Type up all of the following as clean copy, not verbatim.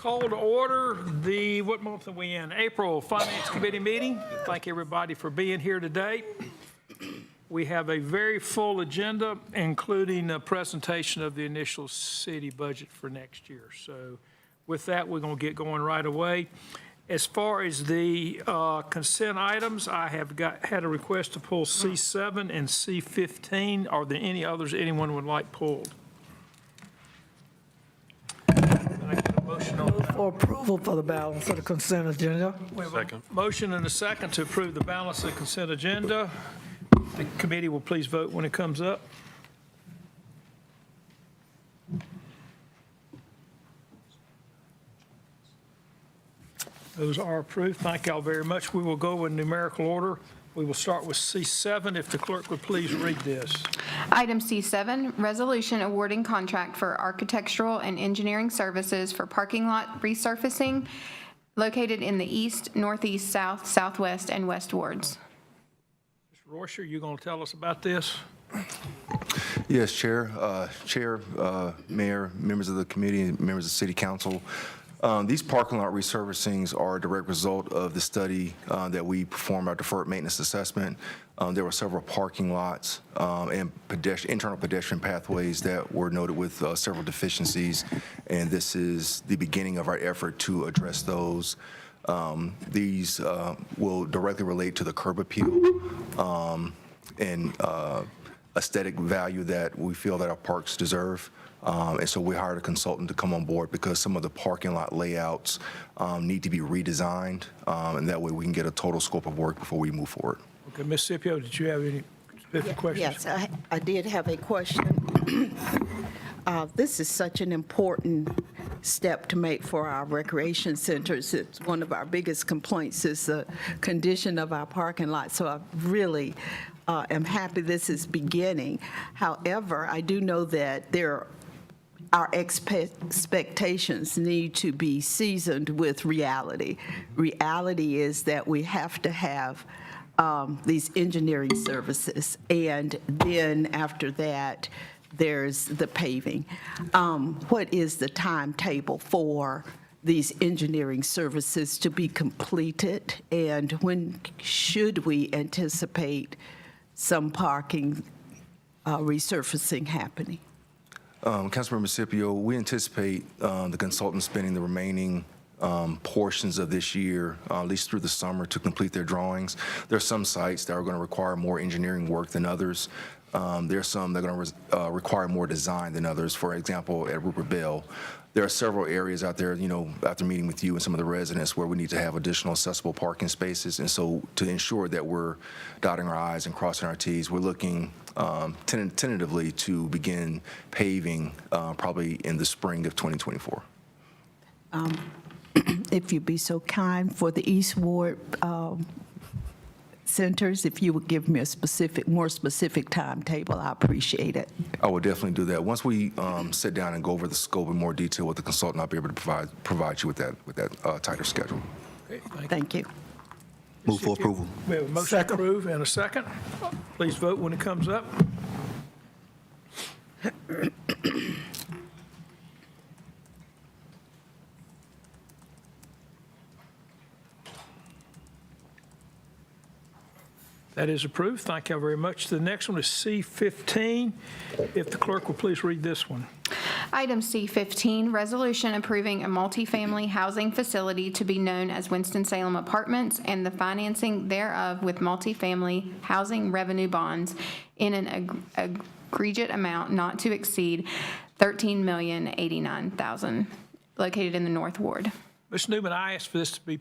Call to order the, what month are we in? April Finance Committee meeting. Thank everybody for being here today. We have a very full agenda, including a presentation of the initial city budget for next year. So with that, we're going to get going right away. As far as the consent items, I have had a request to pull C7 and C15. Are there any others anyone would like pulled? For approval for the balance of the consent agenda. Second. Motion and a second to approve the balance of the consent agenda. The committee will please vote when it comes up. Those are approved. Thank you all very much. We will go in numerical order. We will start with C7. If the clerk would please read this. Item C7, resolution awarding contract for architectural and engineering services for parking lot resurfacing located in the east, northeast, south, southwest, and west wards. Mr. Rorsher, you going to tell us about this? Yes, Chair, Mayor, members of the committee, and members of the City Council. These parking lot resurfacings are a direct result of the study that we performed, our deferred maintenance assessment. There were several parking lots and internal pedestrian pathways that were noted with several deficiencies, and this is the beginning of our effort to address those. These will directly relate to the curb appeal and aesthetic value that we feel that our parks deserve. And so we hired a consultant to come on board because some of the parking lot layouts need to be redesigned, and that way we can get a total scope of work before we move forward. Okay, Ms. Scipio, did you have any specific questions? Yes, I did have a question. This is such an important step to make for our recreation centers. It's one of our biggest complaints is the condition of our parking lot. So I really am happy this is beginning. However, I do know that our expectations need to be seasoned with reality. Reality is that we have to have these engineering services, and then after that, there's the paving. What is the timetable for these engineering services to be completed, and when should we anticipate some parking resurfacing happening? Councilmember Scipio, we anticipate the consultant spending the remaining portions of this year, at least through the summer, to complete their drawings. There are some sites that are going to require more engineering work than others. There are some that are going to require more design than others. For example, at Rupert Bell, there are several areas out there, you know, after meeting with you and some of the residents, where we need to have additional accessible parking spaces. And so to ensure that we're dotting our I's and crossing our T's, we're looking tentatively to begin paving probably in the spring of 2024. If you'd be so kind, for the East Ward centers, if you would give me a more specific timetable, I appreciate it. I will definitely do that. Once we sit down and go over the scope in more detail with the consultant, I'll be able to provide you with that tighter schedule. Okay, Thank you. Move for approval. We have a motion to approve and a second. Please vote when it comes up. That is approved. Thank you very much. The next one is C15. If the clerk will please read this one. Item C15, resolution approving a multifamily housing facility to be known as Winston-Salem Apartments and the financing thereof with multifamily housing revenue bonds in an aggregate amount not to exceed $13,089,000, located in the North Ward. Ms. Newman, I asked for this to be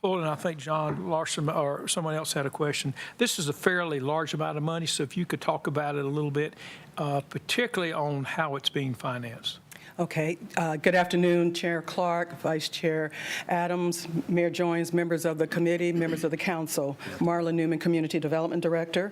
pulled, and I think John Larson or someone else had a question. This is a fairly large amount of money, so if you could talk about it a little bit, particularly on how it's being financed. Okay. Good afternoon, Chair Clark, Vice Chair Adams, Mayor Joines, members of the committee, members of the council. Marla Newman, Community Development Director.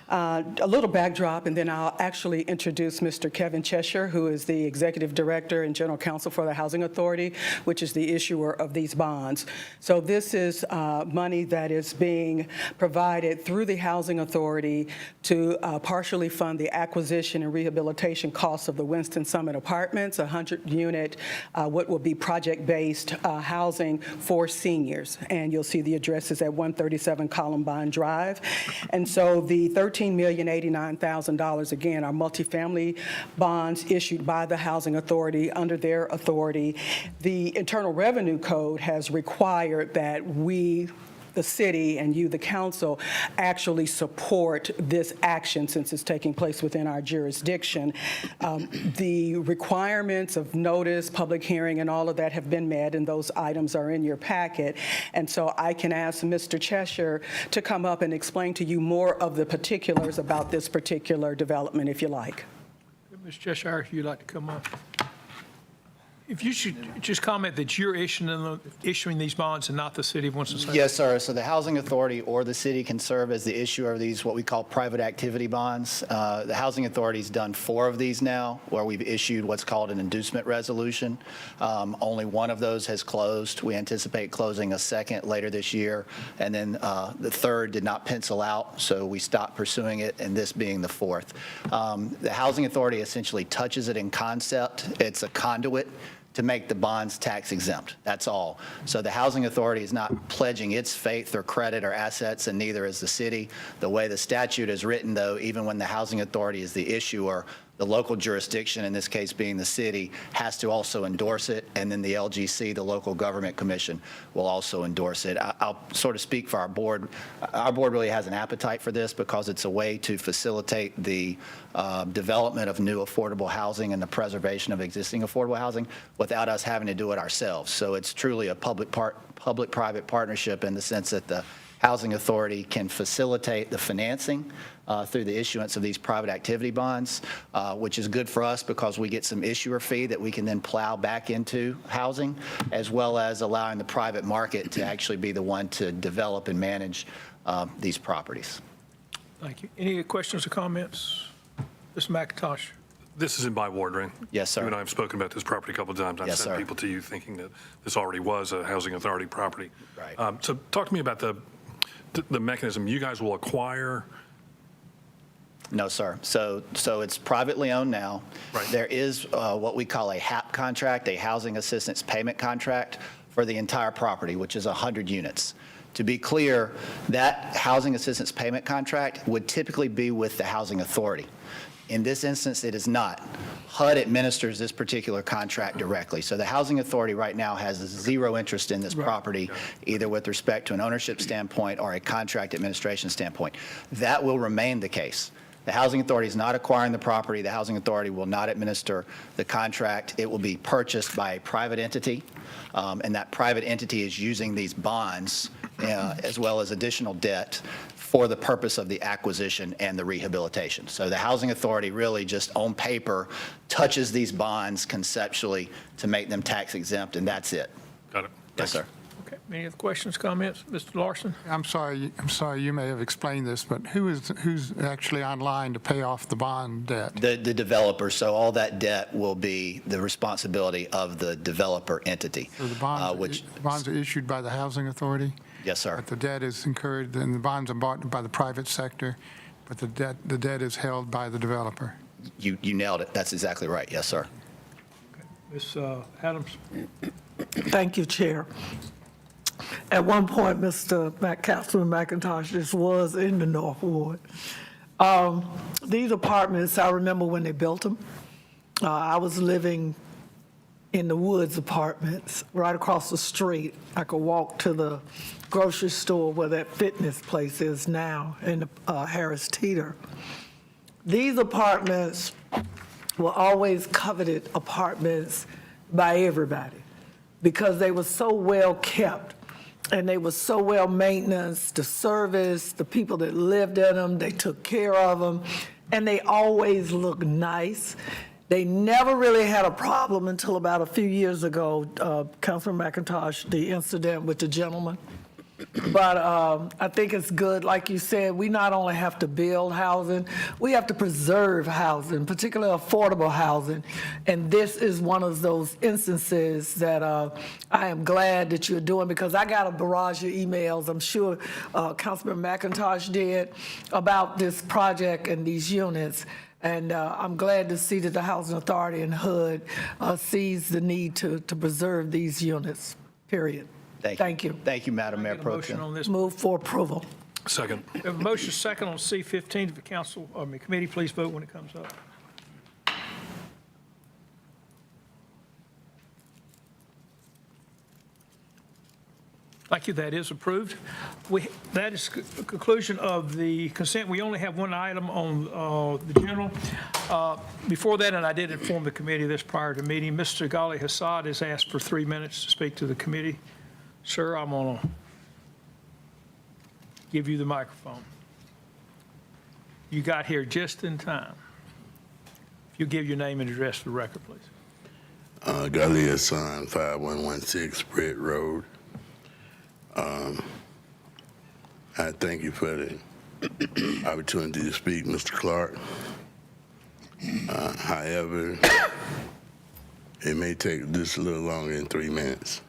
A little backdrop, and then I'll actually introduce Mr. Kevin Cheshire, who is the Executive Director and General Counsel for the Housing Authority, which is the issuer of these bonds. So this is money that is being provided through the Housing Authority to partially fund the acquisition and rehabilitation costs of the Winston Summit Apartments, a 100-unit, what will be project-based housing for seniors. And you'll see the address is at 137 Columbine Drive. And so the $13,089,000, again, are multifamily bonds issued by the Housing Authority under their authority. The Internal Revenue Code has required that we, the city, and you, the council, actually support this action since it's taking place within our jurisdiction. The requirements of notice, public hearing, and all of that have been met, and those items are in your packet. And so I can ask Mr. Cheshire to come up and explain to you more of the particulars about this particular development, if you like. Ms. Cheshire, if you'd like to come up. If you should just comment that you're issuing these bonds and not the city of Winston-Salem. Yes, sir. So the Housing Authority or the city can serve as the issuer of these, what we call private activity bonds. The Housing Authority's done 4 of these now, where we've issued what's called an inducement resolution. Only one of those has closed. We anticipate closing a second later this year. And then the third did not pencil out, so we stopped pursuing it, and this being the 4th. The Housing Authority essentially touches it in concept. It's a conduit to make the bonds tax exempt. That's all. So the Housing Authority is not pledging its faith or credit or assets, and neither is the city. The way the statute is written, though, even when the Housing Authority is the issuer, the local jurisdiction, in this case being the city, has to also endorse it, and then the LGC, the Local Government Commission, will also endorse it. I'll sort of speak for our board. Our board really has an appetite for this because it's a way to facilitate the development of new affordable housing and the preservation of existing affordable housing without us having to do it ourselves. So it's truly a public-private partnership in the sense that the Housing Authority can facilitate the financing through the issuance of these private activity bonds, which is good for us because we get some issuer fee that we can then plow back into housing, as well as allowing the private market to actually be the one to develop and manage these properties. Thank you. Any questions or comments? Mr. McIntosh? This is in my ward, right? Yes, sir. You and I have spoken about this property a couple of times. I've Yes, sent sir. people to you thinking that this already was a Housing Authority property. Right. So talk to me about the mechanism. You guys will acquire. No, sir. So it's privately owned now. Right. There is what we call a HAP contract, a Housing Assistance Payment Contract, for the entire property, which is 100 units. To be clear, that Housing Assistance Payment Contract would typically be with the Housing Authority. In this instance, it is not. HUD administers this particular contract directly. So the Housing Authority right now has 0 interest in this property, either with respect to an ownership standpoint or a contract administration standpoint. That will remain the case. The Housing Authority is not acquiring the property. The Housing Authority will not administer the contract. It will be purchased by a private entity, and that private entity is using these bonds as well as additional debt for the purpose of the acquisition and the rehabilitation. So the Housing Authority really just on paper touches these bonds conceptually to make them tax exempt, and that's it. Got it. Yes, sir. Okay. Any other questions, comments? Mr. Larson? I'm sorry, you may have explained this, but who's actually online to pay off the bond debt? The developer, so all that debt will be the responsibility of the developer entity. So the which bonds are issued by the Housing Authority? Yes, sir. But the debt is incurred, and the bonds are bought by the private sector, but the debt is held by the developer. You nailed it. That's exactly right. Yes, sir. Ms. Adams? Thank you, Chair. At one point, Councilman McIntosh, this was in the North Ward. These apartments, I remember when they built them. I was living in the Woods apartments, right across the street. I could walk to the grocery store where that fitness place is now, in Harris Teeter. These apartments were always coveted apartments by everybody because they were so well kept and they were so well maintained. The service, the people that lived in them, they took care of them, and they always looked nice. They never really had a problem until about a few years ago, Councilman McIntosh, the incident with the gentleman. But I think it's good, like you said, we not only have to build housing, we have to preserve housing, particularly affordable housing. And this is one of those instances that I am glad that you're doing, because I got a barrage of emails, I'm sure Councilman McIntosh did, about this project and these units. And I'm glad to see that the Housing Authority in HUD sees the need to preserve these units, period. Thank you. Thank you, Madam Mayor Get a Pro motion Tem. on this. Move for approval. Second. We have a motion second on C-15. If the council, committee, please vote when it comes up. Thank you, that is approved. That is the conclusion of the consent. We only have one item on the general. Before that, and I did inform the committee this prior to meeting, Mr. Ghali Hassad has asked for 3 minutes to speak to the committee. Sir, I'm going to give you the microphone. You got here just in time. If you give your name and address for the record, please. Ghali Hassan, 5116 Britt Road. I thank you for the opportunity to speak, Mr. Clark. However, it may take just a little longer than 3 minutes.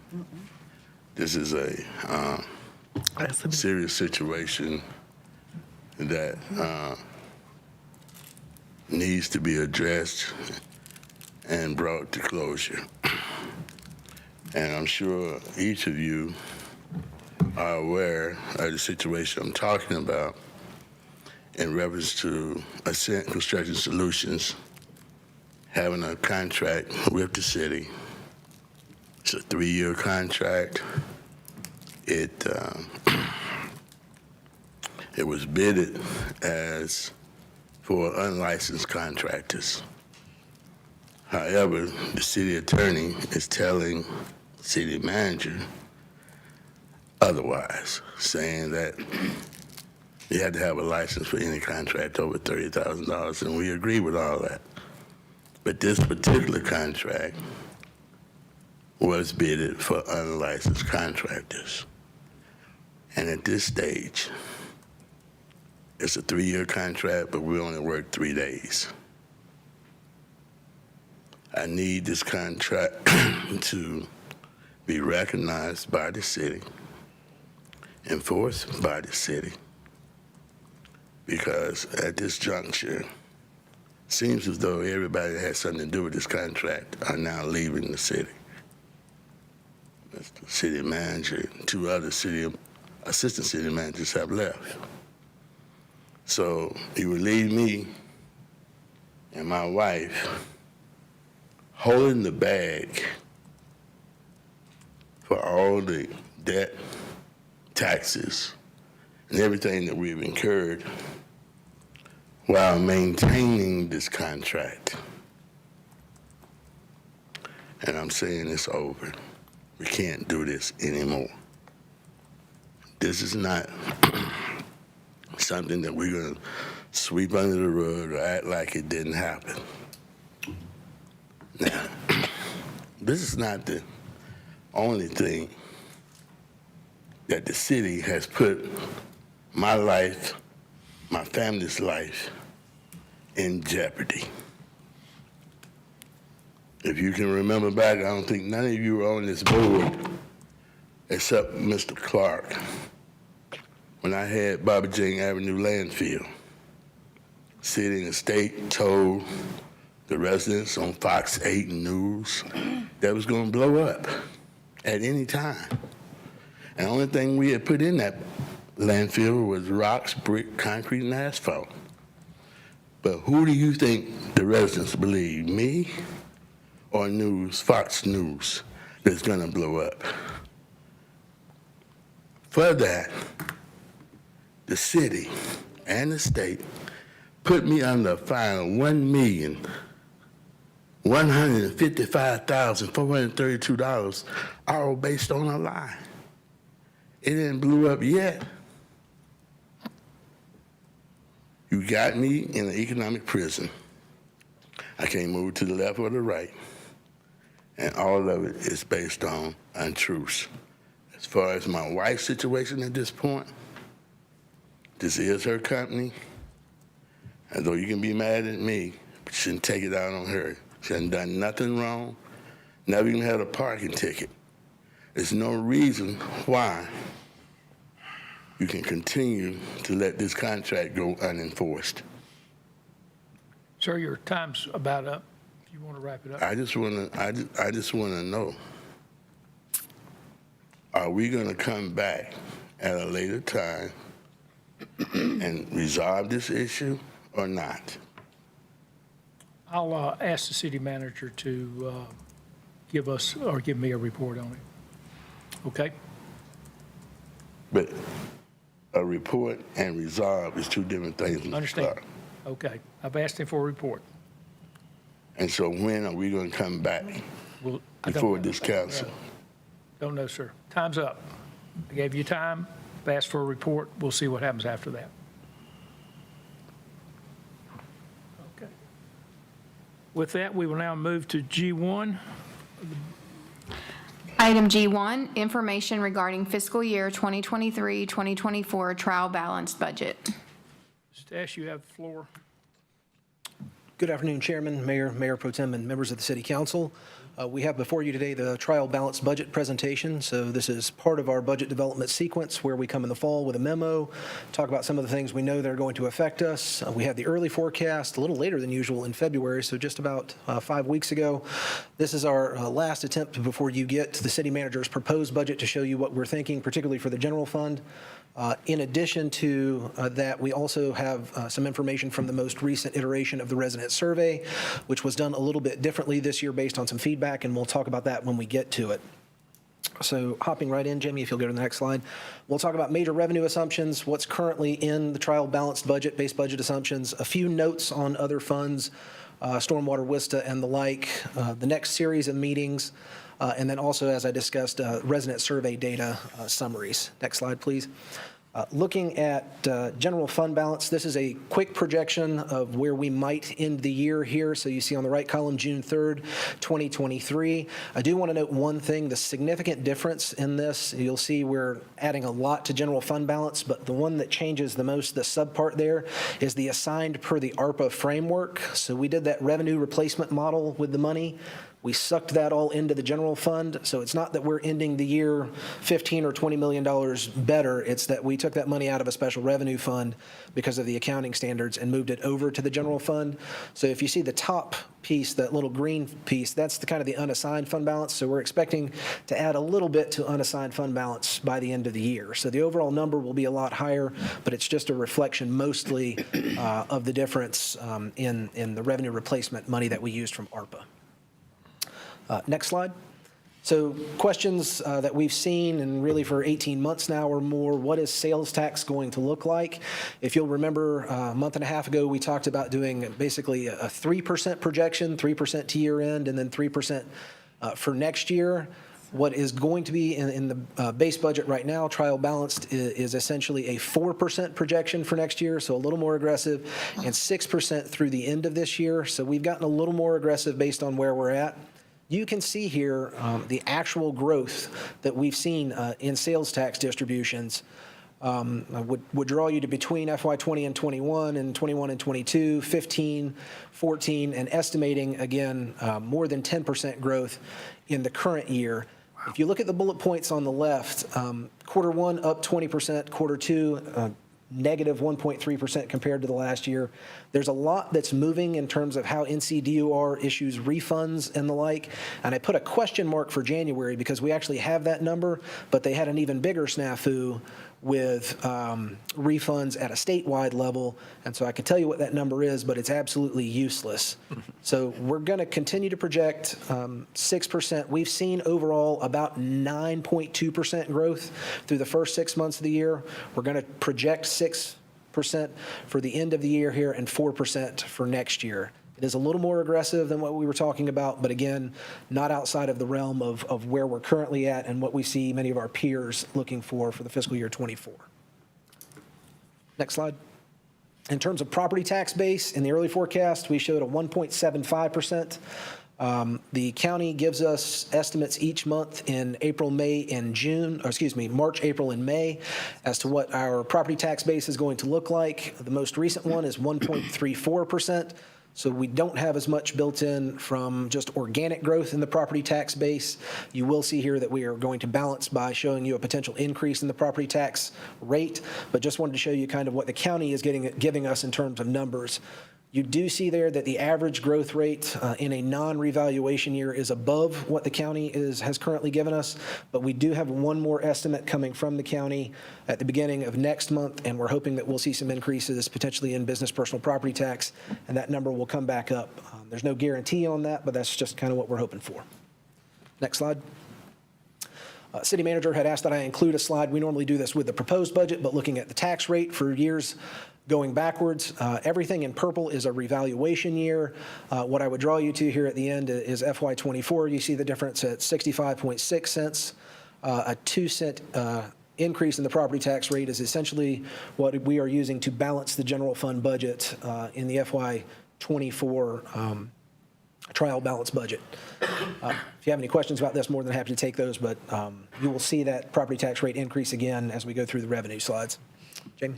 This is a serious situation that needs to be addressed and brought to closure. And I'm sure each of you are aware of the situation I'm talking about in reference to Ascent Construction Solutions having a contract with the city. It's a 3-year contract. It was bidded as for unlicensed contractors. However, the city attorney is telling the city manager otherwise, saying that you had to have a license for any contract over $30,000, and we agree with all that. But this particular contract was bidded for unlicensed contractors. And at this stage, it's a 3-year contract, but we only work 3 days. I need this contract to be recognized by the city, enforced by the city, because at this juncture, it seems as though everybody that has something to do with this contract are now leaving the city. The city manager, 2 other assistant city managers have left. So you would leave me and my wife holding the bag for all the debt, taxes, and everything that we've incurred while maintaining this contract. And I'm saying it's over. We can't do this anymore. This is not something that we're going to sweep under the rug or act like it didn't happen. Now, this is not the only thing that the city has put my life, my family's life, in jeopardy. If you can remember back, I don't think none of you were on this board except Mr. Clark, when I had Bobby Jane Avenue landfill. City and state told the residents on Fox 8 News that was going to blow up at any time. And the only thing we had put in that landfill was rocks, brick, concrete, and asphalt. But who do you think the residents believe, me or News, Fox News, that's going to blow up? For that, the city and the state put me under a fine of $1,155,432, all based on a lie. It didn't blow up yet. You got me in an economic prison. I can't move to the left or the right. And all of it is based on untruths. As far as my wife's situation at this point, this is her company. And though you can be mad at me, but you shouldn't take it out on her. She hasn't done nothing wrong, never even had a parking ticket. There's no reason why you can continue to let this contract go unenforced. Sir, your time's about up. If you want to wrap it up. I just want to know, are we going to come back at a later time and resolve this issue or not? I'll ask the city manager to give us, or give me a report on it. Okay? But a report and resolve is two different things, Mr. Understand. Clark. Okay. I've asked him for a report. And so when are we going to come back Well, I don't before know. this council? Don't know, sir. Time's up. I gave you time. I've asked for a report. We'll see what happens after that. Okay. With that, we will now move to G1. Item G1, information regarding fiscal year 2023-2024 trial balanced budget. Mr. Ash, you have the floor. Good afternoon, Chairman, Mayor Pro Tem, and members of the City Council. We have before you today the trial balanced budget presentation. So this is part of our budget development sequence where we come in the fall with a memo, talk about some of the things we know that are going to affect us. We have the early forecast a little later than usual in February, so just about 5 weeks ago. This is our last attempt before you get to the city manager's proposed budget to show you what we're thinking, particularly for the general fund. In addition to that, we also have some information from the most recent iteration of the resident survey, which was done a little bit differently this year based on some feedback, and we'll talk about that when we get to it. So hopping right in, Jimmy, if you'll go to the next slide. We'll talk about major revenue assumptions, what's currently in the trial balanced budget, base budget assumptions, a few notes on other funds, stormwater, WISTA, and the like, the next series of meetings, and then also, as I discussed, resident survey data summaries. Next slide, please. Looking at general fund balance, this is a quick projection of where we might end the year here. So you see on the right column, June 3rd, 2023. I do want to note one thing, the significant difference in this. You'll see we're adding a lot to general fund balance, but the one that changes the most, the subpart there, is the assigned per the ARPA framework. So we did that revenue replacement model with the money. We sucked that all into the general fund, so it's not that we're ending the year $15 or $20 million better. It's that we took that money out of a special revenue fund because of the accounting standards and moved it over to the general fund. So if you see the top piece, that little green piece, that's the kind of the unassigned fund balance. So we're expecting to add a little bit to unassigned fund balance by the end of the year. So the overall number will be a lot higher, but it's just a reflection mostly of the difference in the revenue replacement money that we used from ARPA. Next slide. So questions that we've seen, and really for 18 months now or more, what is sales tax going to look like? If you'll remember, a month and a half ago, we talked about doing basically a 3% projection, 3% to year end, and then 3% for next year. What is going to be in the base budget right now, trial balanced, is essentially a 4% projection for next year, so a little more aggressive, and 6% through the end of this year. So we've gotten a little more aggressive based on where we're at. You can see here the actual growth that we've seen in sales tax distributions. I would draw you to between FY20 and 21 and 21 and 22, 15, 14, and estimating, again, more than 10% growth in the current year. If you look at the bullet points on the left, quarter one up 20%, quarter two negative 1.3% compared to the last year. There's a lot that's moving in terms of how NCDOR issues refunds and the like. And I put a question mark for January because we actually have that number, but they had an even bigger snafu with refunds at a statewide level. And so I can tell you what that number is, but it's absolutely useless. So we're going to continue to project 6%. We've seen overall about 9.2% growth through the first 6 months of the year. We're going to project 6% for the end of the year here and 4% for next year. It is a little more aggressive than what we were talking about, but again, not outside of the realm of where we're currently at and what we see many of our peers looking for the fiscal year 24. Next slide. In terms of property tax base, in the early forecast, we showed a 1.75%. The county gives us estimates each month in April, May, and June, or excuse me, March, April, and May as to what our property tax base is going to look like. The most recent one is 1.34%. So we don't have as much built in from just organic growth in the property tax base. You will see here that we are going to balance by showing you a potential increase in the property tax rate, but just wanted to show you kind of what the county is giving us in terms of numbers. You do see there that the average growth rate in a non-revaluation year is above what the county has currently given us, but we do have one more estimate coming from the county at the beginning of next month, and we're hoping that we'll see some increases potentially in business personal property tax, and that number will come back up. There's no guarantee on that, but that's just kind of what we're hoping for. Next slide. City manager had asked that I include a slide. We normally do this with the proposed budget, but looking at the tax rate for years going backwards, everything in purple is a revaluation year. What I would draw you to here at the end is FY24. You see the difference at 65.6 cents. A 2-cent increase in the property tax rate is essentially what we are using to balance the general fund budget in the FY24 trial balance budget. If you have any questions about this, more than happy to take those, but you will see that property tax rate increase again as we go through the revenue slides. Jamie?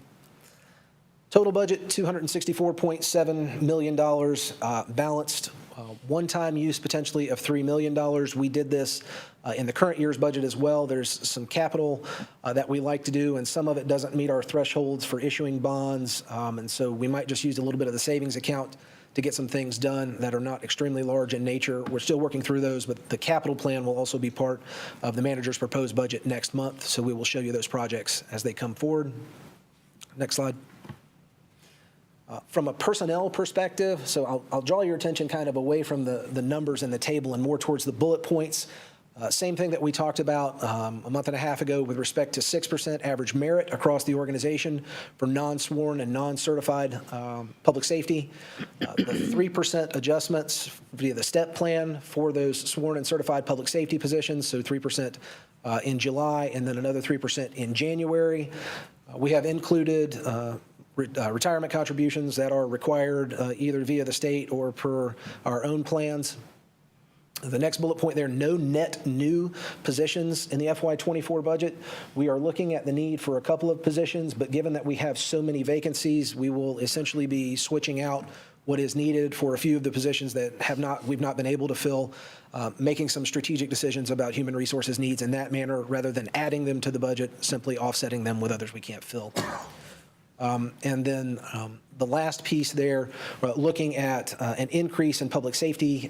Total budget, $264.7 million, balanced one-time use potentially of $3 million. We did this in the current year's budget as well. There's some capital that we like to do, and some of it doesn't meet our thresholds for issuing bonds, and so we might just use a little bit of the savings account to get some things done that are not extremely large in nature. We're still working through those, but the capital plan will also be part of the manager's proposed budget next month, so we will show you those projects as they come forward. Next slide. From a personnel perspective, so I'll draw your attention kind of away from the numbers in the table and more towards the bullet points. Same thing that we talked about a month and a half ago with respect to 6% average merit across the organization for non-sworn and non-certified public safety. The 3% adjustments via the STEP plan for those sworn and certified public safety positions, so 3% in July and then another 3% in January. We have included retirement contributions that are required either via the state or per our own plans. The next bullet point there, no net new positions in the FY24 budget. We are looking at the need for a couple of positions, but given that we have so many vacancies, we will essentially be switching out what is needed for a few of the positions that we've not been able to fill, making some strategic decisions about human resources needs in that manner rather than adding them to the budget, simply offsetting them with others we can't fill. And then the last piece there, looking at an increase in public safety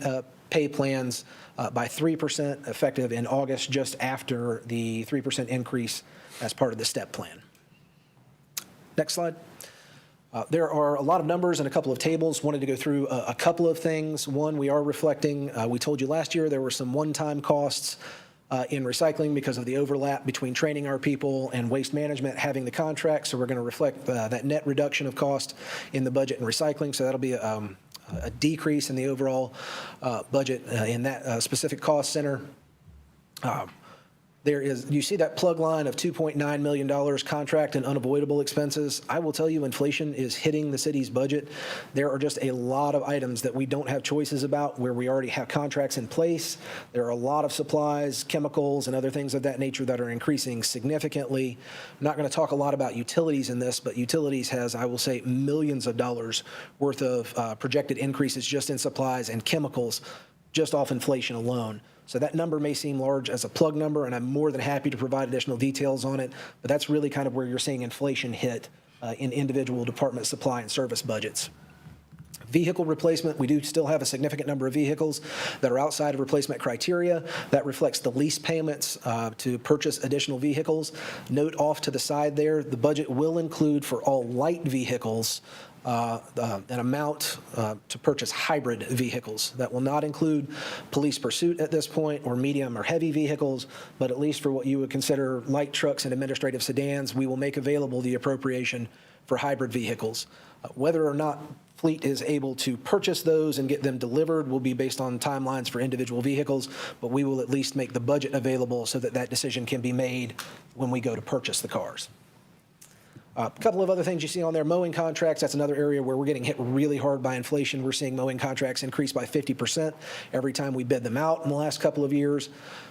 pay plans by 3% effective in August, just after the 3% increase as part of the STEP plan. Next slide. There are a lot of numbers and a couple of tables. Wanted to go through a couple of things. One, we are reflecting, we told you last year there were some one-time costs in recycling because of the overlap between training our people and waste management having the contract. So we're going to reflect that net reduction of cost in the budget and recycling. So that'll be a decrease in the overall budget in that specific cost center. You see that plug line of $2.9 million contract and unavoidable expenses. I will tell you, inflation is hitting the city's budget. There are just a lot of items that we don't have choices about where we already have contracts in place. There are a lot of supplies, chemicals, and other things of that nature that are increasing significantly. I'm not going to talk a lot about utilities in this, but utilities has, I will say, millions of dollars worth of projected increases just in supplies and chemicals, just off inflation alone. So that number may seem large as a plug number, and I'm more than happy to provide additional details on it, but that's really kind of where you're seeing inflation hit in individual department supply and service budgets. Vehicle replacement, we do still have a significant number of vehicles that are outside of replacement criteria. That reflects the lease payments to purchase additional vehicles. Note off to the side there, the budget will include for all light vehicles an amount to purchase hybrid vehicles. That will not include police pursuit at this point or medium or heavy vehicles, but at least for what you would consider light trucks and administrative sedans, we will make available the appropriation for hybrid vehicles. Whether or not fleet is able to purchase those and get them delivered will be based on timelines for individual vehicles, but we will at least make the budget available so that that decision can be made when we go to purchase the cars. A couple of other things you see on there, mowing contracts, that's another area where we're getting hit really hard by inflation. We're seeing mowing contracts increase by 50% every time we bid them out in the last couple of years.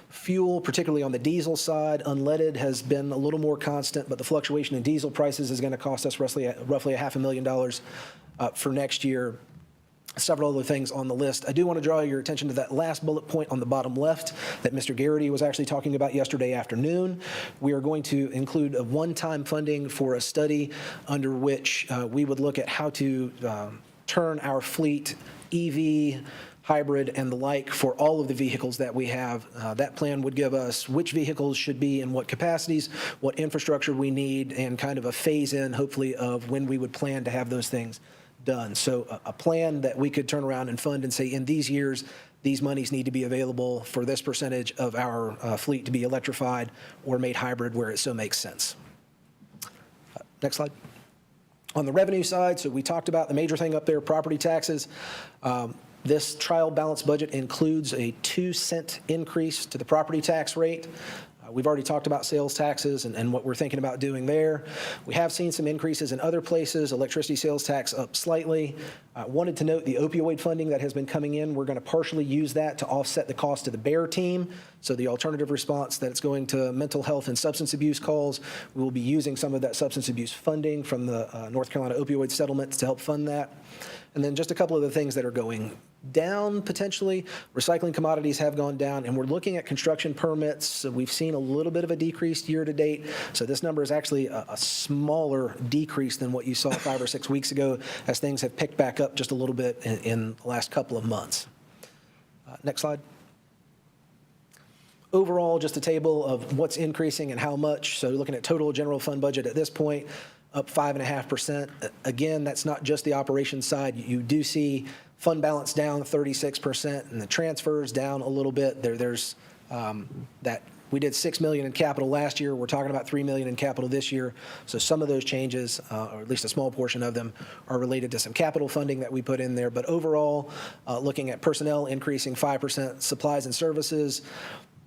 Fuel, particularly on the diesel side, unleaded has been a little more constant, but the fluctuation in diesel prices is going to cost us roughly $500,000 for next year. Several other things on the list. I do want to draw your attention to that last bullet point on the bottom left that Mr. Garrity was actually talking about yesterday afternoon. We are going to include a one-time funding for a study under which we would look at how to turn our fleet EV, hybrid, and the like for all of the vehicles that we have. That plan would give us which vehicles should be in what capacities, what infrastructure we need, and kind of a phase-in, hopefully, of when we would plan to have those things done. So a plan that we could turn around and fund and say, in these years, these monies need to be available for this percentage of our fleet to be electrified or made hybrid where it so makes sense. Next slide. On the revenue side, so we talked about the major thing up there, property taxes. This trial balance budget includes a 2-cent increase to the property tax rate. We've already talked about sales taxes and what we're thinking about doing there. We have seen some increases in other places, electricity sales tax up slightly. Wanted to note the opioid funding that has been coming in. We're going to partially use that to offset the cost of the BEAR team. So the alternative response that's going to mental health and substance abuse calls, we will be using some of that substance abuse funding from the North Carolina opioid settlement to help fund that. And then just a couple of the things that are going down potentially. Recycling commodities have gone down, and we're looking at construction permits. So we've seen a little bit of a decrease year to date. So this number is actually a smaller decrease than what you saw 5 or 6 weeks ago, as things have picked back up just a little bit in the last couple of months. Next slide. Overall, just a table of what's increasing and how much. So looking at total general fund budget at this point, up 5.5%. Again, that's not just the operations side. You do see fund balance down 36%, and the transfers down a little bit. There's that we did $6 million in capital last year. We're talking about $3 million in capital this year. So some of those changes, or at least a small portion of them, are related to some capital funding that we put in there. But overall, looking at personnel increasing 5%, supplies and services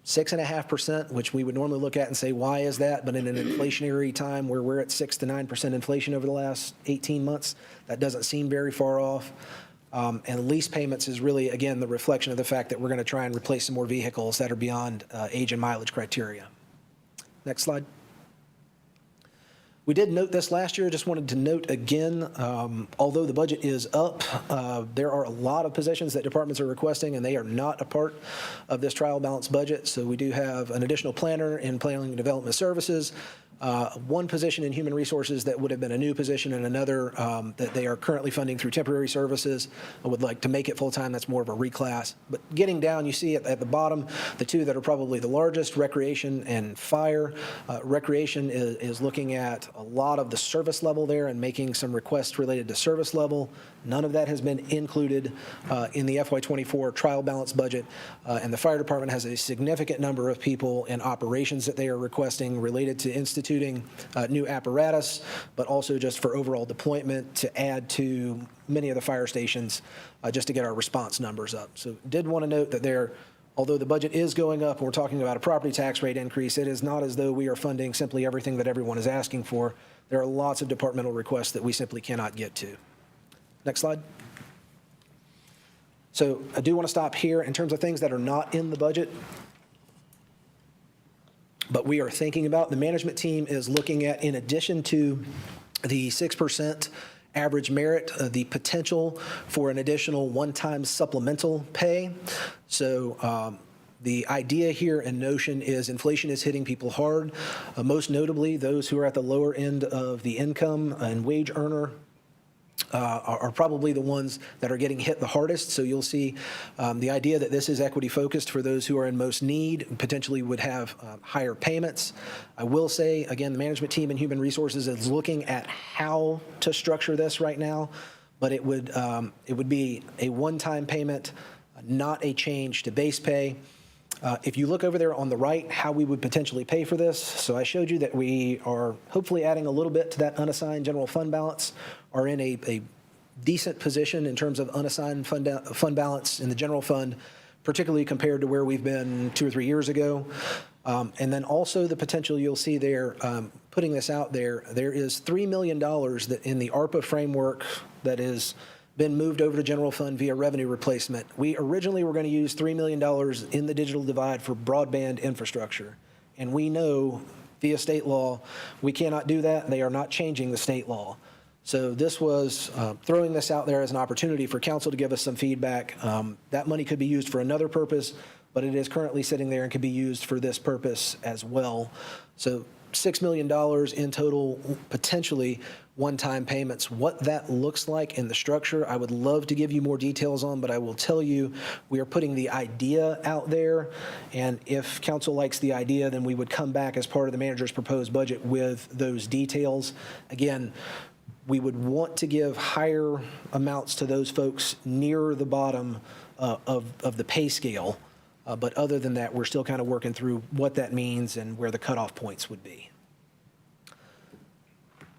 6.5%, which we would normally look at and say, why is that? But in an inflationary time where we're at 6 to 9% inflation over the last 18 months, that doesn't seem very far off. And lease payments is really, again, the reflection of the fact that we're going to try and replace some more vehicles that are beyond age and mileage criteria. Next slide. We did note this last year. Just wanted to note again, although the budget is up, there are a lot of positions that departments are requesting, and they are not a part of this trial balance budget. So we do have an additional planner in planning and development services, one position in human resources that would have been a new position, and another that they are currently funding through temporary services. I would like to make it full-time. That's more of a reclass. But getting down, you see at the bottom, the two that are probably the largest, recreation and fire. Recreation is looking at a lot of the service level there and making some requests related to service level. None of that has been included in the FY24 trial balance budget. And the fire department has a significant number of people in operations that they are requesting related to instituting new apparatus, but also just for overall deployment to add to many of the fire stations just to get our response numbers up. So did want to note that although the budget is going up and we're talking about a property tax rate increase, it is not as though we are funding simply everything that everyone is asking for. There are lots of departmental requests that we simply cannot get to. Next slide. So I do want to stop here in terms of things that are not in the budget, but we are thinking about. The management team is looking at, in addition to the 6% average merit, the potential for an additional one-time supplemental pay. So the idea here and notion is inflation is hitting people hard, most notably those who are at the lower end of the income and wage earner are probably the ones that are getting hit the hardest. So you'll see the idea that this is equity focused for those who are in most need, potentially would have higher payments. I will say, again, the management team and human resources is looking at how to structure this right now, but it would be a one-time payment, not a change to base pay. If you look over there on the right, how we would potentially pay for this. So I showed you that we are hopefully adding a little bit to that unassigned general fund balance, are in a decent position in terms of unassigned fund balance in the general fund, particularly compared to where we've been 2 or 3 years ago. And then also the potential you'll see there, putting this out there, there is $3 million that in the ARPA framework that is been moved over to general fund via revenue replacement. We originally were going to use $3 million in the digital divide for broadband infrastructure. And we know via state law, we cannot do that. They are not changing the state law. So this was throwing this out there as an opportunity for council to give us some feedback. That money could be used for another purpose, but it is currently sitting there and can be used for this purpose as well. So $6 million in total, potentially one-time payments. What that looks like in the structure, I would love to give you more details on, but I will tell you, we are putting the idea out there, and if council likes the idea, then we would come back as part of the manager's proposed budget with those details. Again, we would want to give higher amounts to those folks near the bottom of the pay scale. But other than that, we're still kind of working through what that means and where the cutoff points would be.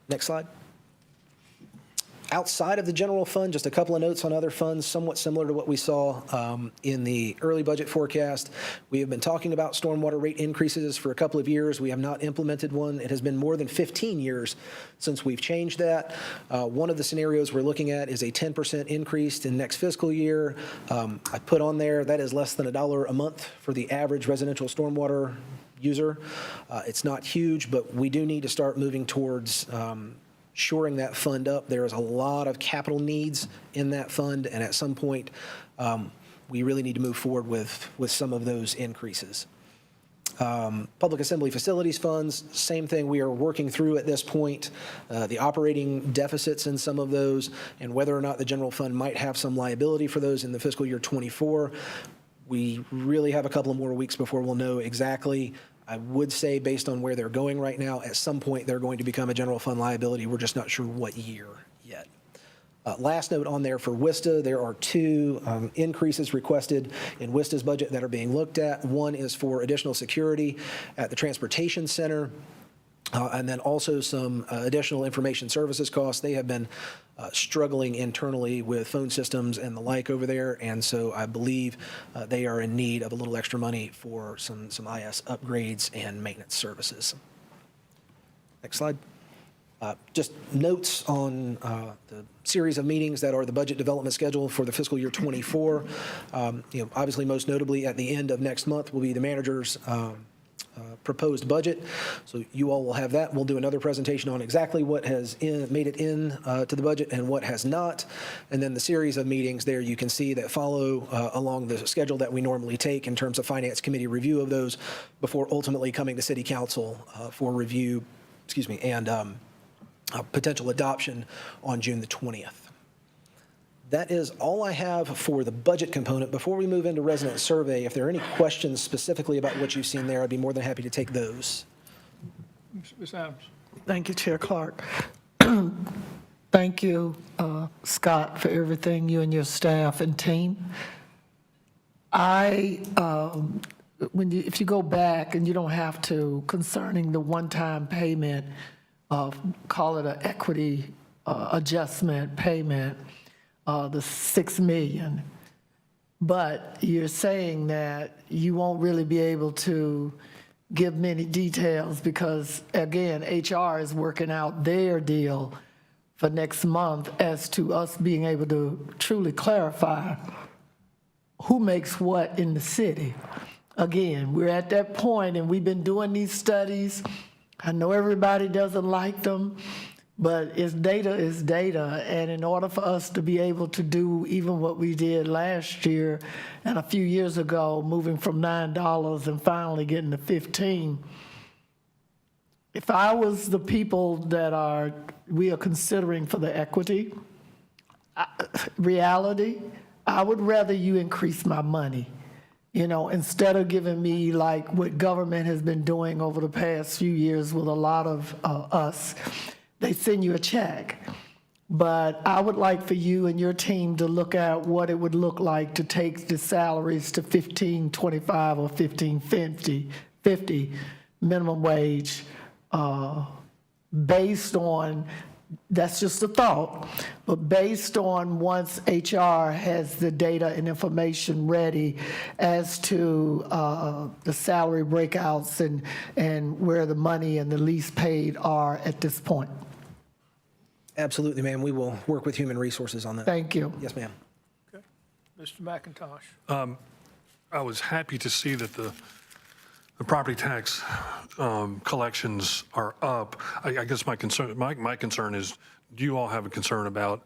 Next slide. Outside of the general fund, just a couple of notes on other funds, somewhat similar to what we saw in the early budget forecast. We have been talking about stormwater rate increases for a couple of years. We have not implemented one. It has been more than 15 years since we've changed that. One of the scenarios we're looking at is a 10% increase in next fiscal year. I put on there that is less than $1 a month for the average residential stormwater user. It's not huge, but we do need to start moving towards shoring that fund up. There is a lot of capital needs in that fund, and at some point, we really need to move forward with some of those increases. Public Assembly Facilities Funds, same thing we are working through at this point, the operating deficits in some of those, and whether or not the general fund might have some liability for those in the fiscal year 24. We really have a couple of more weeks before we'll know exactly. I would say, based on where they're going right now, at some point they're going to become a general fund liability. We're just not sure what year yet. Last note on there for WISTA, there are two increases requested in WISTA's budget that are being looked at. One is for additional security at the transportation center, and then also some additional information services costs. They have been struggling internally with phone systems and the like over there, and so I believe they are in need of a little extra money for some IS upgrades and maintenance services. Next slide. Just notes on the series of meetings that are the budget development schedule for the fiscal year 24. Obviously, most notably at the end of next month will be the manager's proposed budget. So you all will have that. We'll do another presentation on exactly what has made it in to the budget and what has not. And then the series of meetings there you can see that follow along the schedule that we normally take in terms of Finance Committee review of those before ultimately coming to City Council for review, and potential adoption on June the 20th. That is all I have for the budget component. Before we move into resident survey, if there are any questions specifically about what you've seen there, I'd be more than happy to take those. Ms. Adams. Thank you, Chair Clark. Thank you, Scott, for everything, you and your staff and team. If you go back, and you don't have to, concerning the one-time payment of, call it an equity adjustment payment, the $6 million, but you're saying that you won't really be able to give many details because, again, HR is working out their deal for next month as to us being able to truly clarify who makes what in the city. Again, we're at that point, and we've been doing these studies. I know everybody doesn't like them, but data is data, and in order for us to be able to do even what we did last year and a few years ago, moving from $9 and finally getting to 15, if I was the people that we are considering for the equity reality, I would rather you increase my money. Instead of giving me like what government has been doing over the past few years with a lot of us. They send you a check. But I would like for you and your team to look at what it would look like to take the salaries to $15.25 or $15.50 minimum wage based on, that's just a thought, but based on once HR has the data and information ready as to the salary breakouts and where the money and the lease paid are at this point. Absolutely, ma'am. We will work with Human Resources on that. Thank you. Yes, ma'am. Okay. Mr. McIntosh. I was happy to see that the property tax collections are up. I guess my concern is, do you all have a concern about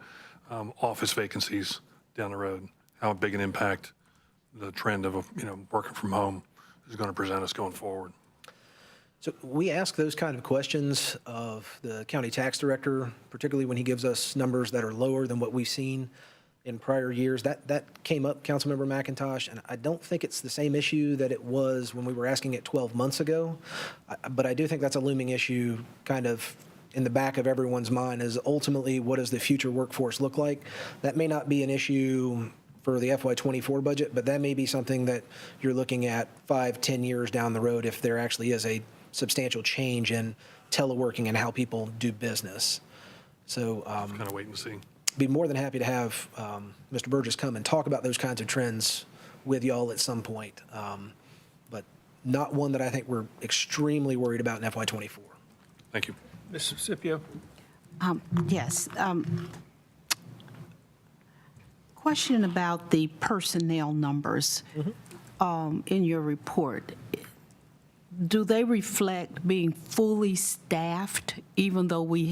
office vacancies down the road? How big an impact the trend of, working from home is going to present us going forward. So we ask those kind of questions of the county tax director, particularly when he gives us numbers that are lower than what we've seen in prior years. That came up, Councilmember McIntosh, and I don't think it's the same issue that it was when we were asking it 12 months ago. But I do think that's a looming issue kind of in the back of everyone's mind, is ultimately what does the future workforce look like? That may not be an issue for the FY24 budget, but that may be something that you're looking at 5-10 years down the road if there actually is a substantial change in teleworking and how people do business. So Kind of wait and see. be more than happy to have Mr. Burgess come and talk about those kinds of trends with y'all at some point, but not one that I think we're extremely worried about in FY24. Thank you. Mr. Scipio? Yes. Question about the personnel numbers in your report. Do they reflect being fully staffed, even though we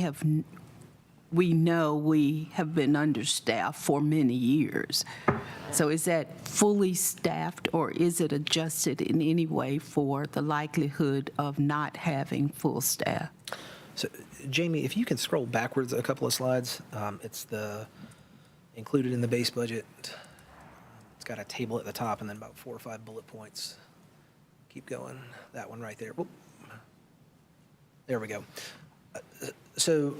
know we have been understaffed for many years? So is that fully staffed, or is it adjusted in any way for the likelihood of not having full staff? So, Jamie, if you can scroll backwards a couple of slides, it's included in the base budget. It's got a table at the top and then about 4 or 5 bullet points. Keep going. That one right there. Whoop. There we go. So,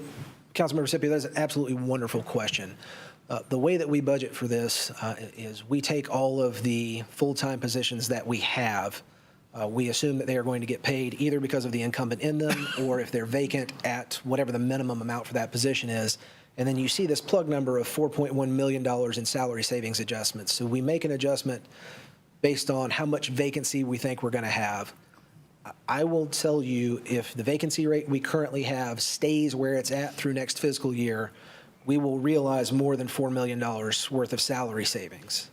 Councilmember Scipio, that's an absolutely wonderful question. The way that we budget for this is we take all of the full-time positions that we have. We assume that they are going to get paid either because of the incumbent in them or if they're vacant at whatever the minimum amount for that position is. And then you see this plug number of $4.1 million in salary savings adjustments. So we make an adjustment based on how much vacancy we think we're going to have. I will tell you, if the vacancy rate we currently have stays where it's at through next fiscal year, we will realize more than $4 million worth of salary savings.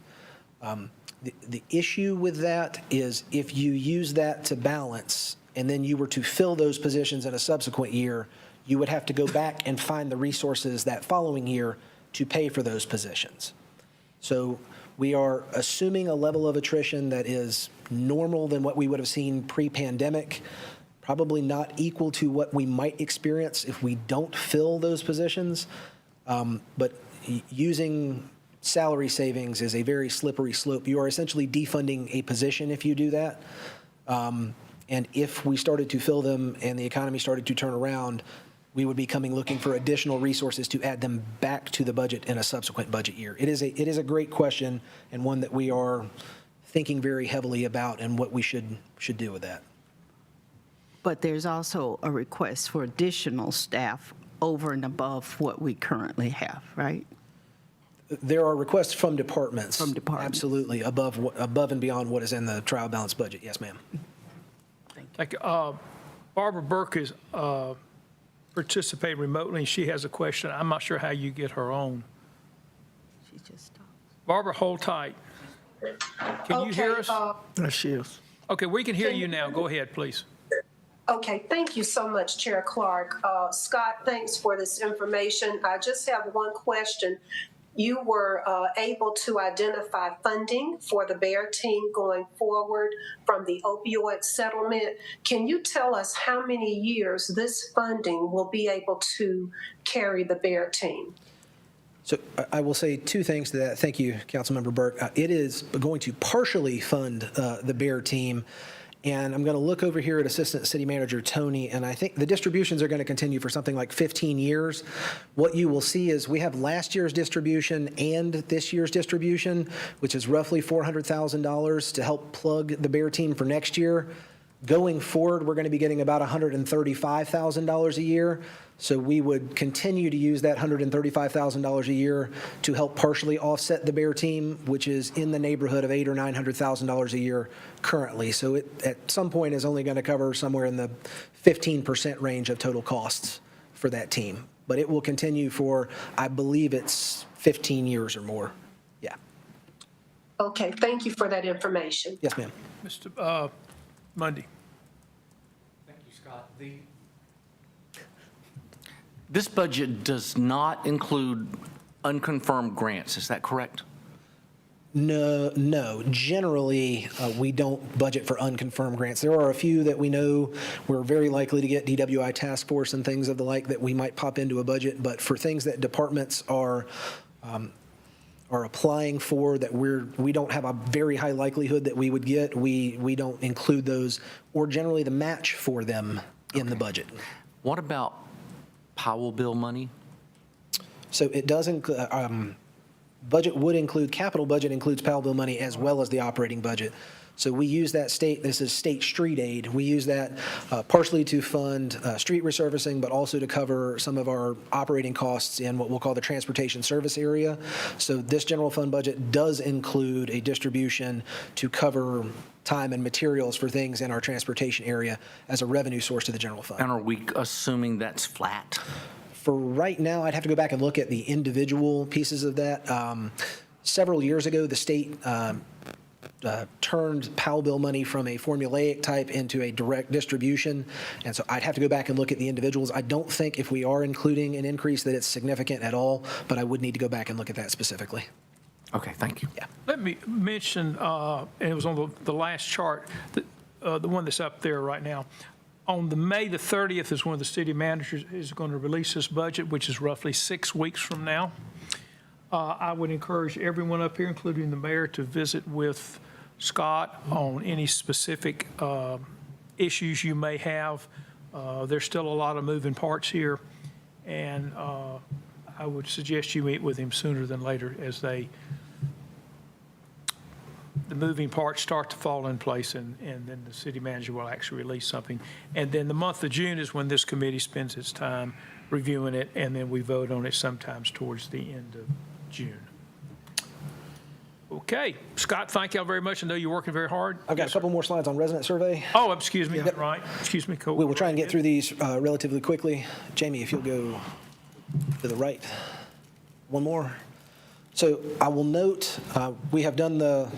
The issue with that is if you use that to balance and then you were to fill those positions in a subsequent year, you would have to go back and find the resources that following year to pay for those positions. So we are assuming a level of attrition that is normal than what we would have seen pre-pandemic, probably not equal to what we might experience if we don't fill those positions. But using salary savings is a very slippery slope. You are essentially defunding a position if you do that. And if we started to fill them and the economy started to turn around, we would be looking for additional resources to add them back to the budget in a subsequent budget year. It is a great question and one that we are thinking very heavily about and what we should do with that. But there's also a request for additional staff over and above what we currently have, right? There are requests from departments. From departments. Absolutely, above and beyond what is in the trial balance budget. Yes, ma'am. Thank you. Barbara Burke is participating remotely. She has a question. I'm not sure how you get her on. She just talked. Barbara, hold tight. Can you hear us? There she is. Okay, we can hear you now. Go ahead, please. Okay, thank you so much, Chair Clark. Scott, thanks for this information. I just have one question. You were able to identify funding for the BEAR team going forward from the opioid settlement. Can you tell us how many years this funding will be able to carry the BEAR team? So I will say two things to that. Thank you, Councilmember Burke. It is going to partially fund the BEAR team. And I'm going to look over here at Assistant City Manager Tony, and I think the distributions are going to continue for something like 15 years. What you will see is we have last year's distribution and this year's distribution, which is roughly $400,000 to help plug the BEAR team for next year. Going forward, we're going to be getting about $135,000 a year. So we would continue to use that $135,000 a year to help partially offset the BEAR team, which is in the neighborhood of $800,000 or $900,000 a year currently. So it, at some point, is only going to cover somewhere in the 15% range of total costs for that team. But it will continue for, I believe it's 15 years or more. Yeah. Okay, thank you for that information. Yes, ma'am. Mr. Mundy. Thank you, Scott. This budget does not include unconfirmed grants, is that correct? No. Generally, we don't budget for unconfirmed grants. There are a few that we know we're very likely to get, DWI task force and things of the like, that we might pop into a budget. But for things that departments are applying for that we don't have a very high likelihood that we would get, we don't include those, or generally the match for them in the budget. What about Powell bill money? So it does include, budget would include, capital budget includes Powell bill money as well as the operating budget. So we use that this is state street aid. We use that partially to fund street resurfacing, but also to cover some of our operating costs in what we'll call the transportation service area. So this general fund budget does include a distribution to cover time and materials for things in our transportation area as a revenue source to the general fund. And are we assuming that's flat? For right now, I'd have to go back and look at the individual pieces of that. Several years ago, the state turned Powell bill money from a formulaic type into a direct distribution, and so I'd have to go back and look at the individuals. I don't think if we are including an increase that it's significant at all, but I would need to go back and look at that specifically. Okay, thank you. Yeah. Let me mention, and it was on the last chart, the one that's up there right now. On the May the 30th is when the city manager is going to release this budget, which is roughly 6 weeks from now. I would encourage everyone up here, including the mayor, to visit with Scott on any specific issues you may have. There's still a lot of moving parts here, and I would suggest you meet with him sooner than later as the moving parts start to fall in place, and then the city manager will actually release something. And then the month of June is when this committee spends its time reviewing it, and then we vote on it sometimes towards the end of June. Okay, Scott, thank y'all very much. I know you're working very hard. I've got a couple more slides on resident survey. Oh, excuse me, right, excuse me. We will try and get through these relatively quickly. Jamie, if you'll go to the right. One more. So I will note, we have done that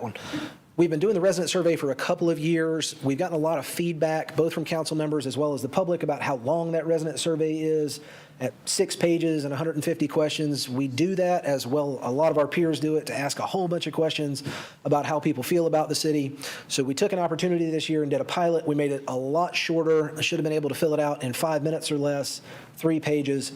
one. We've been doing the resident survey for a couple of years. We've gotten a lot of feedback, both from council members as well as the public, about how long that resident survey is. At 6 pages and 150 questions, we do that as well. A lot of our peers do it to ask a whole bunch of questions about how people feel about the city. So we took an opportunity this year and did a pilot. We made it a lot shorter. I should have been able to fill it out in 5 minutes or less, 3 pages.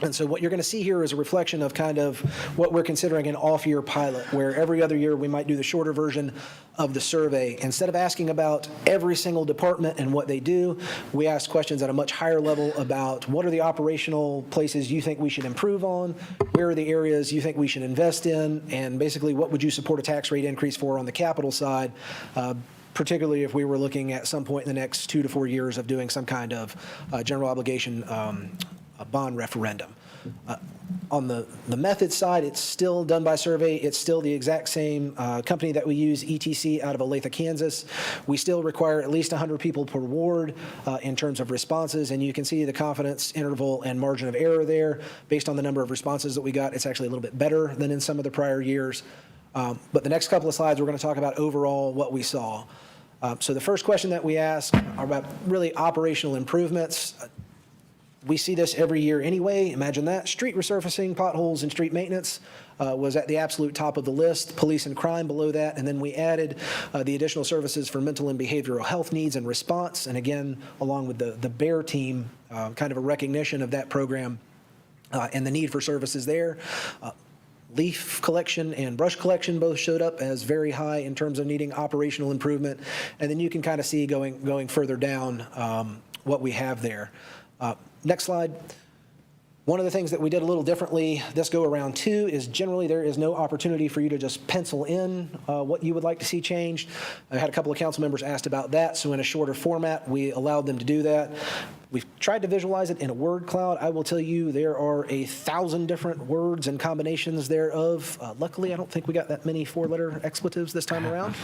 And so what you're going to see here is a reflection of kind of what we're considering an off-year pilot, where every other year we might do the shorter version of the survey. Instead of asking about every single department and what they do, we ask questions at a much higher level about what are the operational places you think we should improve on, where are the areas you think we should invest in, and basically what would you support a tax rate increase for on the capital side, particularly if we were looking at some point in the next 2 to 4 years of doing some kind of general obligation a bond referendum. On the method side, it's still done by survey. It's still the exact same company that we use, ETC, out of Olathe, Kansas. We still require at least 100 people per ward in terms of responses, and you can see the confidence interval and margin of error there. Based on the number of responses that we got, it's actually a little bit better than in some of the prior years. But the next couple of slides, we're going to talk about overall what we saw. So the first question that we ask are about really operational improvements. We see this every year anyway. Imagine that. Street resurfacing, potholes, and street maintenance was at the absolute top of the list. Police and crime below that. And then we added the additional services for mental and behavioral health needs and response. And again, along with the BEAR team, kind of a recognition of that program and the need for services there. Leaf collection and brush collection both showed up as very high in terms of needing operational improvement. And then you can kind of see going further down what we have there. Next slide. One of the things that we did a little differently this go around too is generally there is no opportunity for you to just pencil in what you would like to see changed. I had a couple of council members asked about that, so in a shorter format, we allowed them to do that. We've tried to visualize it in a word cloud. I will tell you there are 1,000 different words and combinations thereof. Luckily, I don't think we got that many 4-letter expletives this time around.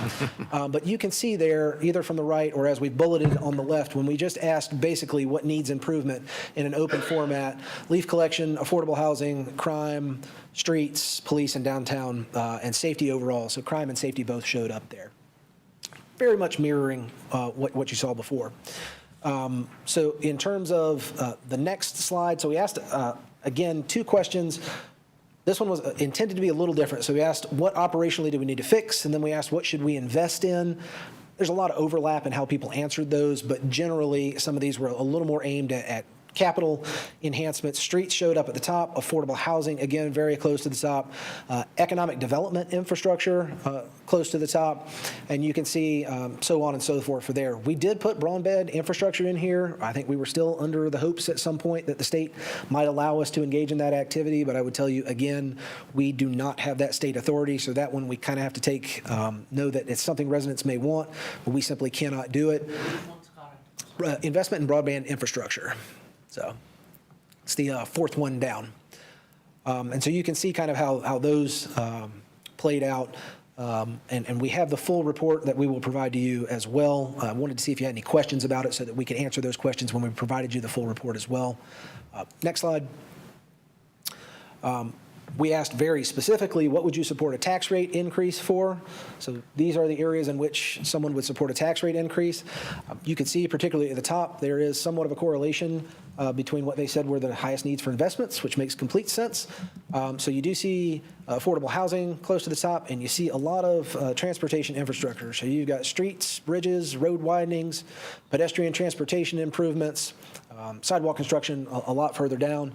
But you can see there, either from the right or as we bulleted on the left, when we just asked basically what needs improvement in an open format, leaf collection, affordable housing, crime, streets, police and downtown, and safety overall. So crime and safety both showed up there. Very much mirroring what you saw before. So in terms of the next slide, so we asked, again, 2 questions. This one was intended to be a little different. So we asked, what operationally do we need to fix? And then we asked, what should we invest in? There's a lot of overlap in how people answered those, but generally, some of these were a little more aimed at capital enhancements. Streets showed up at the top. Affordable housing, again, very close to the top. Economic development infrastructure, close to the top. And you can see so on and so forth for there. We did put broadband infrastructure in here. I think we were still under the hopes at some point that the state might allow us to engage in that activity. But I would tell you, again, we do not have that state authority. So that one we kind of have to take, know that it's something residents may want, but we simply cannot do it. Investment in broadband infrastructure. So it's the fourth one down. And so you can see kind of how those played out. And we have the full report that we will provide to you as well. I wanted to see if you had any questions about it so that we could answer those questions when we provided you the full report as well. Next slide. We asked very specifically, what would you support a tax rate increase for? So these are the areas in which someone would support a tax rate increase. You can see, particularly at the top, there is somewhat of a correlation between what they said were the highest needs for investments, which makes complete sense. So you do see affordable housing close to the top, and you see a lot of transportation infrastructure. So you've got streets, bridges, road widenings, pedestrian transportation improvements, sidewalk construction a lot further down.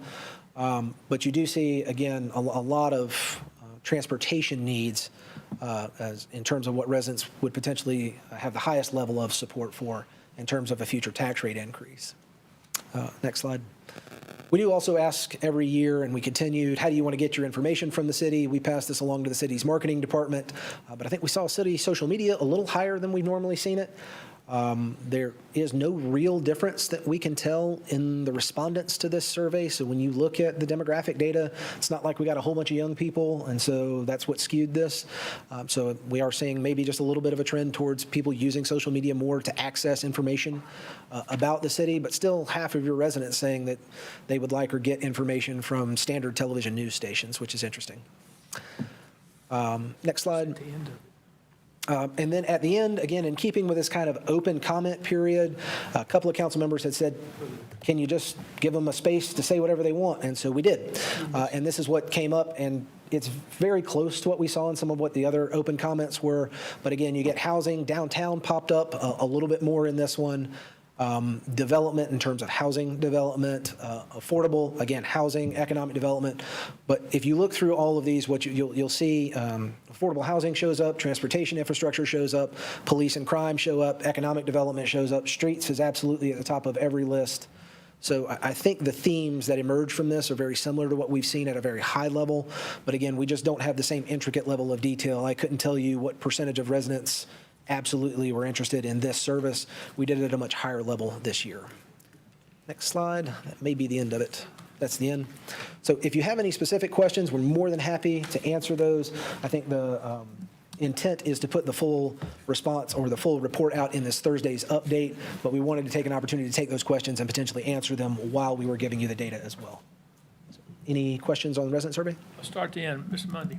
But you do see, again, a lot of transportation needs as in terms of what residents would potentially have the highest level of support for in terms of a future tax rate increase. Next slide. We do also ask every year, and we continued, how do you want to get your information from the city? We passed this along to the city's marketing department, but I think we saw city social media a little higher than we've normally seen it. There is no real difference that we can tell in the respondents to this survey. So when you look at the demographic data, it's not like we got a whole bunch of young people, and so that's what skewed this. So we are seeing maybe just a little bit of a trend towards people using social media more to access information about the city, but still half of your residents saying that they would like or get information from standard television news stations, which is interesting. Next slide. And then at the end, again, in keeping with this kind of open comment period, a couple of council members had said, can you just give them a space to say whatever they want? And so we did. And this is what came up, and it's very close to what we saw in some of what the other open comments were. But again, you get housing. Downtown popped up a little bit more in this one. Development in terms of housing development, affordable, again, housing, economic development. But if you look through all of these, what you'll see, affordable housing shows up, transportation infrastructure shows up, police and crime show up, economic development shows up, streets is absolutely at the top of every list. So I think the themes that emerge from this are very similar to what we've seen at a very high level. But again, we just don't have the same intricate level of detail. I couldn't tell you what percentage of residents absolutely were interested in this service. We did it at a much higher level this year. Next slide. That may be the end of it. That's the end. So if you have any specific questions, we're more than happy to answer those. I think the intent is to put the full response or the full report out in this Thursday's update, but we wanted to take an opportunity to take those questions and potentially answer them while we were giving you the data as well. So, any questions on the resident survey? I'll start at the end. Mr. Mundy.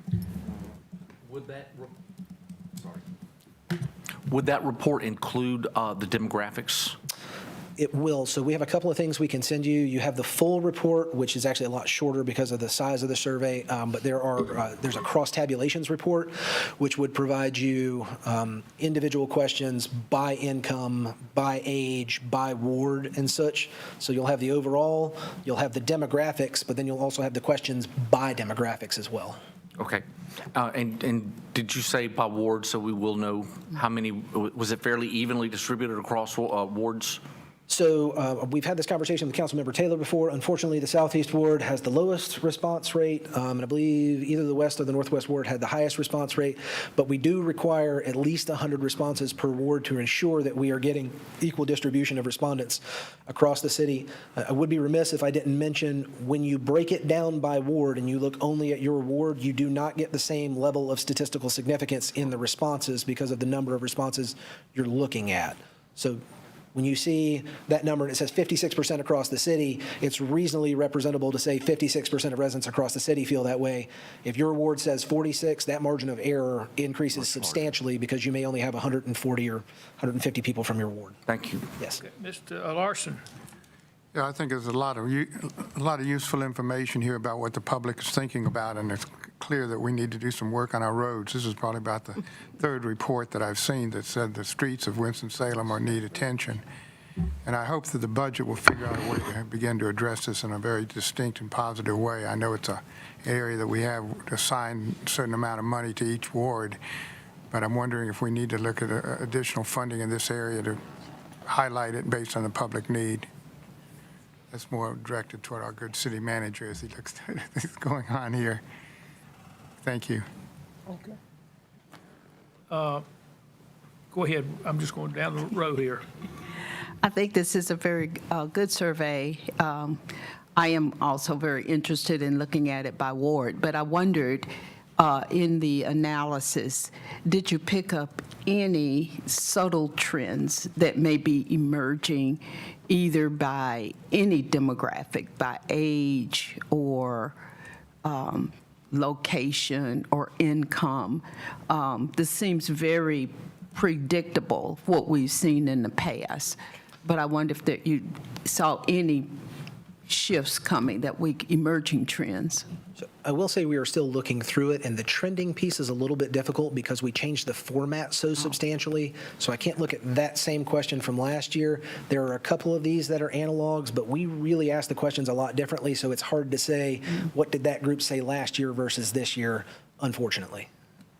Would that report include the demographics? It will. So we have a couple of things we can send you. You have the full report, which is actually a lot shorter because of the size of the survey, but there's a cross-tabulations report, which would provide you individual questions by income, by age, by ward, and such. So you'll have the overall, you'll have the demographics, but then you'll also have the questions by demographics as well. Okay. And did you say by ward, so we will know how many, was it fairly evenly distributed across wards? So we've had this conversation with Councilmember Taylor before. Unfortunately, the Southeast Ward has the lowest response rate, and I believe either the West or the Northwest Ward had the highest response rate. But we do require at least 100 responses per ward to ensure that we are getting equal distribution of respondents across the city. I would be remiss if I didn't mention, when you break it down by ward and you look only at your ward, you do not get the same level of statistical significance in the responses because of the number of responses you're looking at. So when you see that number and it says 56% across the city, it's reasonably representable to say 56% of residents across the city feel that way. If your ward says 46, that margin of error increases substantially because you may only have 140 or 150 people from your ward. Thank you. Yes. Mr. Larson. Yeah, I think there's a lot of useful information here about what the public is thinking about, and it's clear that we need to do some work on our roads. This is probably about the third report that I've seen that said the streets of Winston-Salem need attention. And I hope that the budget will figure out a way to begin to address this in a very distinct and positive way. I know it's an area that we have assigned a certain amount of money to each ward, but I'm wondering if we need to look at additional funding in this area to highlight it based on the public need. That's more directed toward our good city manager as he looks at what's going on here. Thank you. Okay. Go ahead. I'm just going down the row here. I think this is a very good survey. I am also very interested in looking at it by ward, but I wondered in the analysis, did you pick up any subtle trends that may be emerging either by any demographic, by age or location or income? This seems very predictable, what we've seen in the past. But I wonder if that you saw any shifts coming, emerging trends. So I will say we are still looking through it, and the trending piece is a little bit difficult because we changed the format so substantially. So I can't look at that same question from last year. There are a couple of these that are analogs, but we really asked the questions a lot differently, so it's hard to say what did that group say last year versus this year, unfortunately.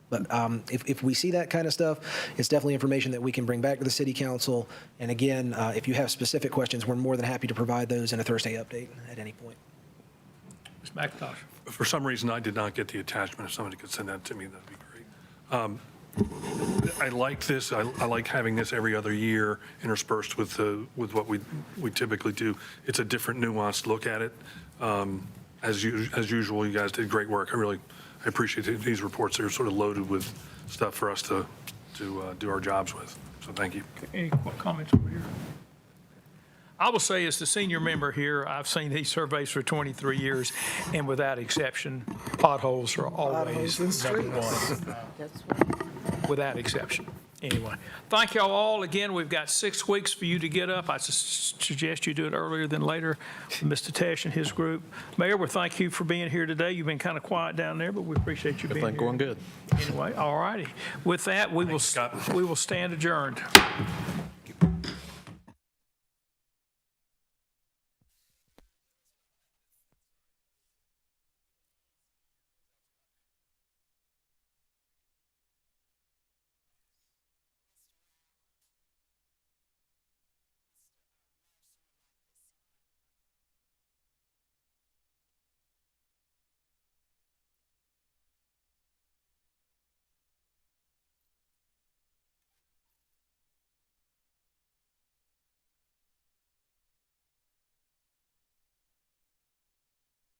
But if we see that kind of stuff, it's definitely information that we can bring back to the city council. And again, if you have specific questions, we're more than happy to provide those in a Thursday update at any point. Ms. McIntosh. For some reason, I did not get the attachment. If somebody could send that to me, that'd be great. I like this. I like having this every other year interspersed with what we typically do. It's a different, nuanced look at it. As usual, you guys did great work. I appreciate these reports. They're sort of loaded with stuff for us to do our jobs with. So thank you. Any comments over here? I will say, as the senior member here, I've seen these surveys for 23 years, and without exception, potholes are always number one. Without exception. Anyway, thank y'all all. Again, we've got 6 weeks for you to get up. I suggest you do it earlier than later. Mr. Tesh and his group. Mayor, we thank you for being here today. You've been kind of quiet down there, but we appreciate you being here. Going good. Anyway, all righty. With that, we will stand adjourned.